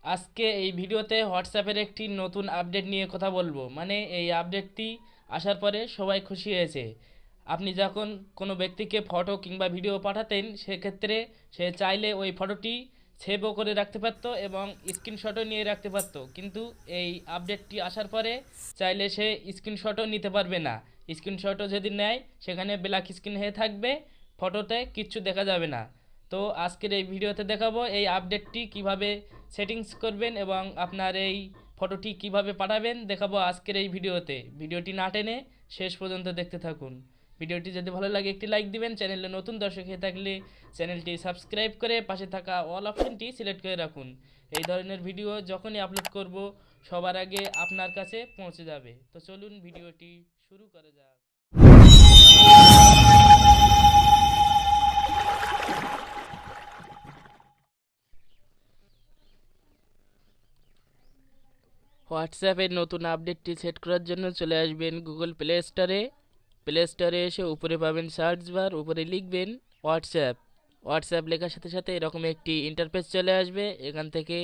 আজকে এই ভিডিওতে হোয়াটসঅ্যাপের একটি নতুন আপডেট নিয়ে কথা বলবো। মানে এই আপডেটটি আসার পরে সবাই খুশি হয়েছে। আপনি যখন কোনো ব্যক্তিকে ফটো কিংবা ভিডিও পাঠাতেন, সেক্ষেত্রে সে চাইলে ওই ফটোটি সেভও করে রাখতে পারতো এবং স্ক্রিনশটও নিয়ে রাখতে পারতো, কিন্তু এই আপডেটটি আসার পরে চাইলে সে স্ক্রিনশটও নিতে পারবে না। স্ক্রিনশটও যদি নেয়, সেখানে ব্ল্যাক স্ক্রিন হয়ে থাকবে, ফটোতে কিচ্ছু দেখা যাবে না। তো আজকের এই ভিডিওতে দেখাবো এই আপডেটটি কিভাবে সেটিংস করবেন এবং আপনার এই ফটোটি কিভাবে পাঠাবেন, দেখাবো আজকের এই ভিডিওতে। ভিডিওটি না টেনে শেষ পর্যন্ত দেখতে থাকুন। ভিডিওটি যদি ভালো লাগে একটি লাইক দিবেন। চ্যানেলে নতুন দর্শক হয়ে থাকলে চ্যানেলটি সাবস্ক্রাইব করে পাশে থাকা অল অপশনটি সিলেক্ট করে রাখুন। এই ধরনের ভিডিও যখনই আপলোড করব, সবার আগে আপনার কাছে পৌঁছে যাবে। তো চলুন ভিডিওটি শুরু করা যাক। হোয়াটসঅ্যাপের নতুন আপডেটটি সেট করার জন্য চলে আসবেন গুগল প্লে স্টোরে এসে উপরে পাবেন সার্চ বার, উপরে লিখবেন হোয়াটসঅ্যাপ। হোয়াটসঅ্যাপ লেখার সাথে সাথে এরকম একটি ইন্টারফেস চলে আসবে। এখান থেকে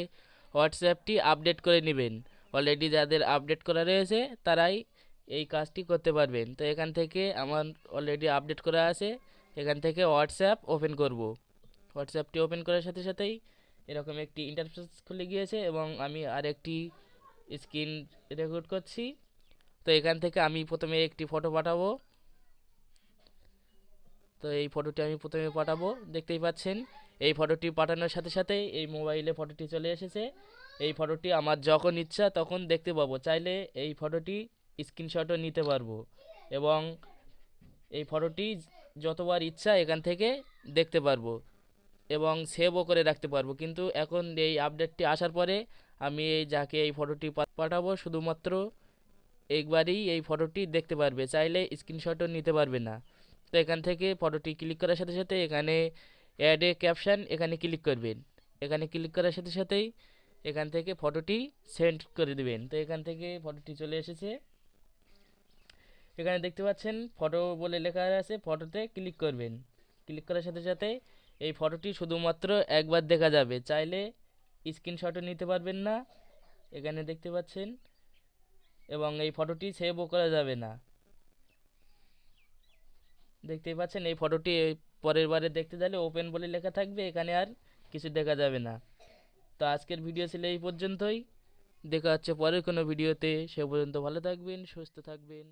হোয়াটসঅ্যাপটি আপডেট করে নেবেন। অলরেডি যাদের আপডেট করা রয়েছে তারাই এই কাজটি করতে পারবেন। তো এখান থেকে আমার অলরেডি আপডেট করা আছে। এখান থেকে হোয়াটসঅ্যাপ ওপেন করব। হোয়াটসঅ্যাপটি ওপেন করার সাথে সাথেই এরকম একটি ইন্টারফেস খুলে গিয়েছে এবং আমি আরেকটি স্ক্রিন রেকর্ড করছি। তো এখান থেকে আমি প্রথমে একটি ফটো পাঠাবো। তো এই ফটোটি আমি প্রথমে পাঠাবো, দেখতেই পাচ্ছেন। এই ফটোটি পাঠানোর সাথে সাথেই এই মোবাইলে ফটোটি চলে এসেছে। এই ফটোটি আমার যখন ইচ্ছা তখন দেখতে পাবো। চাইলে এই ফটোটি স্ক্রিনশটও নিতে পারবো এবং এই ফটোটি যতবার ইচ্ছা এখান থেকে দেখতে পারবো এবং সেভও করে রাখতে পারবো। কিন্তু এখন এই আপডেটটি আসার পরে আমি এই যাকে এই ফটোটি পাঠাবো, শুধুমাত্র একবারই এই ফটোটি দেখতে পারবে, চাইলে স্ক্রিনশটও নিতে পারবে না। তো এখান থেকে ফটোটি ক্লিক করার সাথে সাথে এখানে অ্যাড এ ক্যাপশন, এখানে ক্লিক করবেন। এখানে ক্লিক করার সাথে সাথেই এখান থেকে ফটোটি সেন্ড করে দেবেন। তো এখান থেকে ফটোটি চলে এসেছে। এখানে দেখতে পাচ্ছেন ফটো বলে লেখা আছে, ফটোতে ক্লিক করবেন। ক্লিক করার সাথে সাথে এই ফটোটি শুধুমাত্র একবার দেখা যাবে, চাইলে স্ক্রিনশটও নিতে পারবেন না, এখানে দেখতে পাচ্ছেন। এবং এই ফটোটি সেভও করা যাবে না, দেখতেই পাচ্ছেন। এই ফটোটি পরের বারে দেখতে চাইলে ওপেন বলে লেখা থাকবে, এখানে আর কিছু দেখা যাবে না। তো আজকের ভিডিও ছিল এই পর্যন্তই। দেখা হচ্ছে পরের কোনো ভিডিওতে। সে পর্যন্ত ভালো থাকবেন, সুস্থ থাকবেন।